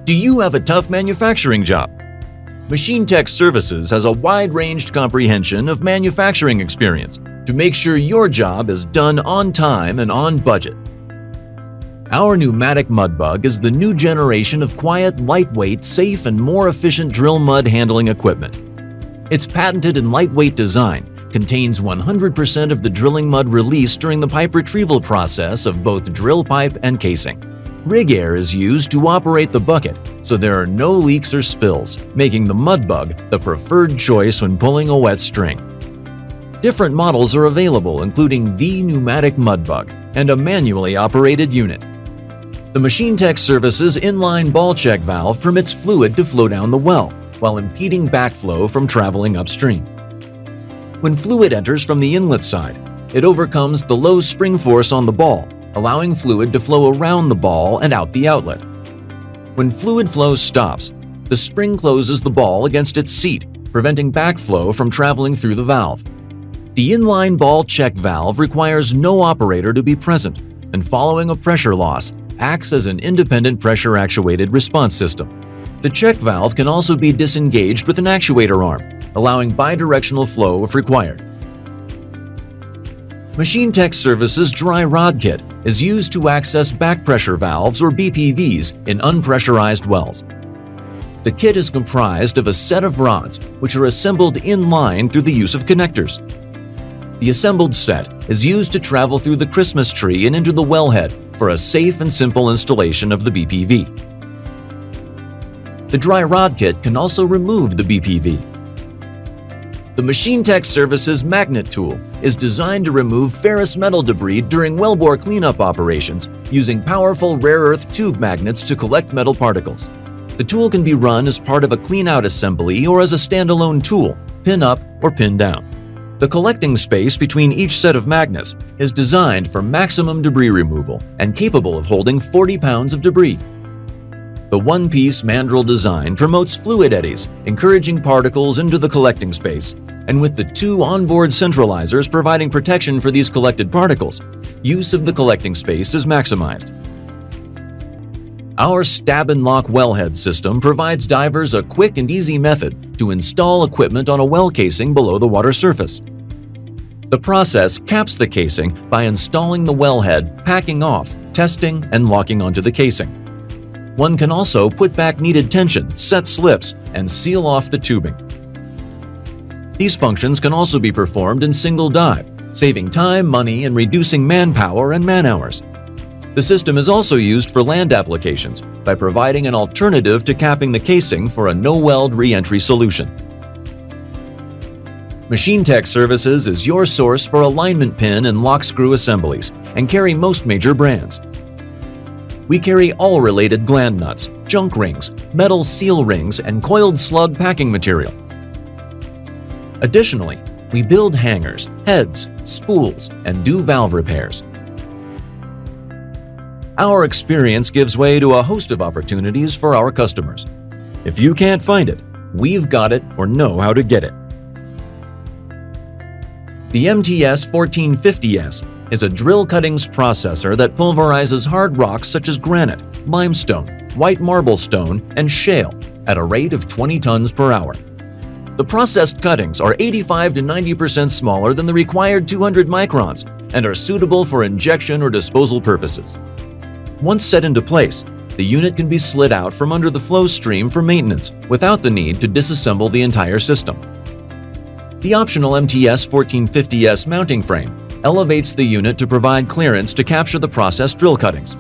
Do you have a tough manufacturing job? Machine Tech Services has a wide-ranged comprehension of manufacturing experience to make sure your job is done on time and on budget. Our pneumatic mud bug is the new generation of quiet, lightweight, safe, and more efficient drill mud handling equipment. Its patented and lightweight design contains 100% of the drilling mud released during the pipe retrieval process of both drill pipe and casing. Rig air is used to operate the bucket, so there are no leaks or spills, making the mud bug the preferred choice when pulling a wet string. Different models are available, including the pneumatic mud bug and a manually operated unit. The Machine Tech Services inline ball check valve permits fluid to flow down the well, while impeding backflow from traveling upstream. When fluid enters from the inlet side, it overcomes the low spring force on the ball, allowing fluid to flow around the ball and out the outlet. When fluid flow stops, the spring closes the ball against its seat, preventing backflow from traveling through the valve. The inline ball check valve requires no operator to be present, and following a pressure loss, acts as an independent pressure-actuated response system. The check valve can also be disengaged with an actuator arm, allowing bidirectional flow if required. Machine Tech Services Dry Rod Kit is used to access back pressure valves or BPVs in unpressurized wells. The kit is comprised of a set of rods which are assembled in line through the use of connectors. The assembled set is used to travel through the Christmas tree and into the wellhead for a safe and simple installation of the BPV. The dry rod kit can also remove the BPV. The Machine Tech Services Magnet Tool is designed to remove ferrous metal debris during wellbore cleanup operations using powerful rare earth tube magnets to collect metal particles. The tool can be run as part of a clean-out assembly or as a standalone tool, pin up or pin down. The collecting space between each set of magnets is designed for maximum debris removal and capable of holding 40 pounds of debris. The one-piece mandrel design promotes fluid eddies, encouraging particles into the collecting space, and with the two onboard centralizers providing protection for these collected particles, use of the collecting space is maximized. Our Stab and Lock wellhead system provides divers a quick and easy method to install equipment on a well casing below the water surface. The process caps the casing by installing the wellhead, packing off, testing, and locking onto the casing. One can also put back needed tension, set slips, and seal off the tubing. These functions can also be performed in single dive, saving time, money, and reducing manpower and man-hours. The system is also used for land applications by providing an alternative to capping the casing for a no-weld re-entry solution. Machine Tech Services is your source for alignment pin and lock screw assemblies and carry most major brands. We carry all related gland nuts, junk rings, metal seal rings, and coiled slug packing material. Additionally, we build hangers, heads, spools, and do valve repairs. Our experience gives way to a host of opportunities for our customers. If you can't find it, we've got it or know how to get it. The MTS 1450S is a drill cuttings processor that pulverizes hard rocks such as granite, limestone, white marble stone, and shale at a rate of 20 tons per hour. The processed cuttings are 85 to 90% smaller than the required 200 microns and are suitable for injection or disposal purposes. Once set into place, the unit can be slid out from under the flow stream for maintenance without the need to disassemble the entire system. The optional MTS 1450S mounting frame elevates the unit to provide clearance to capture the processed drill cuttings.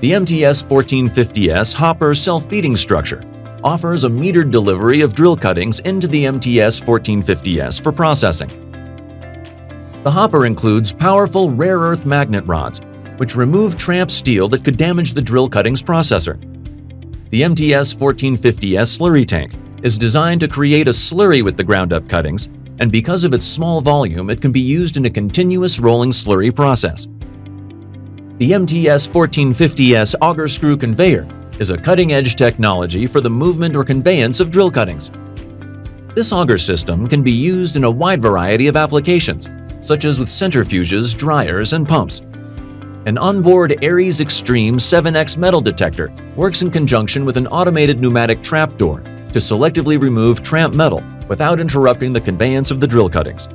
The MTS 1450S hopper self-feeding structure offers a metered delivery of drill cuttings into the MTS 1450S for processing. The hopper includes powerful rare earth magnet rods, which remove tramp steel that could damage the drill cuttings processor. The MTS 1450S slurry tank is designed to create a slurry with the ground-up cuttings, and because of its small volume, it can be used in a continuous rolling slurry process. The MTS 1450S auger screw conveyor is a cutting-edge technology for the movement or conveyance of drill cuttings. This auger system can be used in a wide variety of applications, such as with centrifuges, dryers, and pumps. An onboard Aries Extreme 7X metal detector works in conjunction with an automated pneumatic trapdoor to selectively remove tramp metal without interrupting the conveyance of the drill cuttings.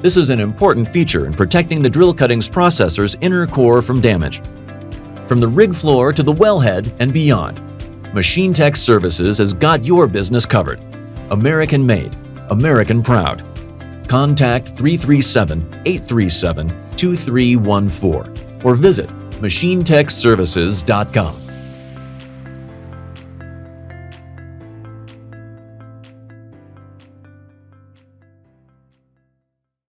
This is an important feature in protecting the drill cuttings processor's inner core from damage. From the rig floor to the wellhead and beyond, Machine Tech Services has got your business covered. American made, American proud. Contact 337-837-2314 or visit machinetechservices.com.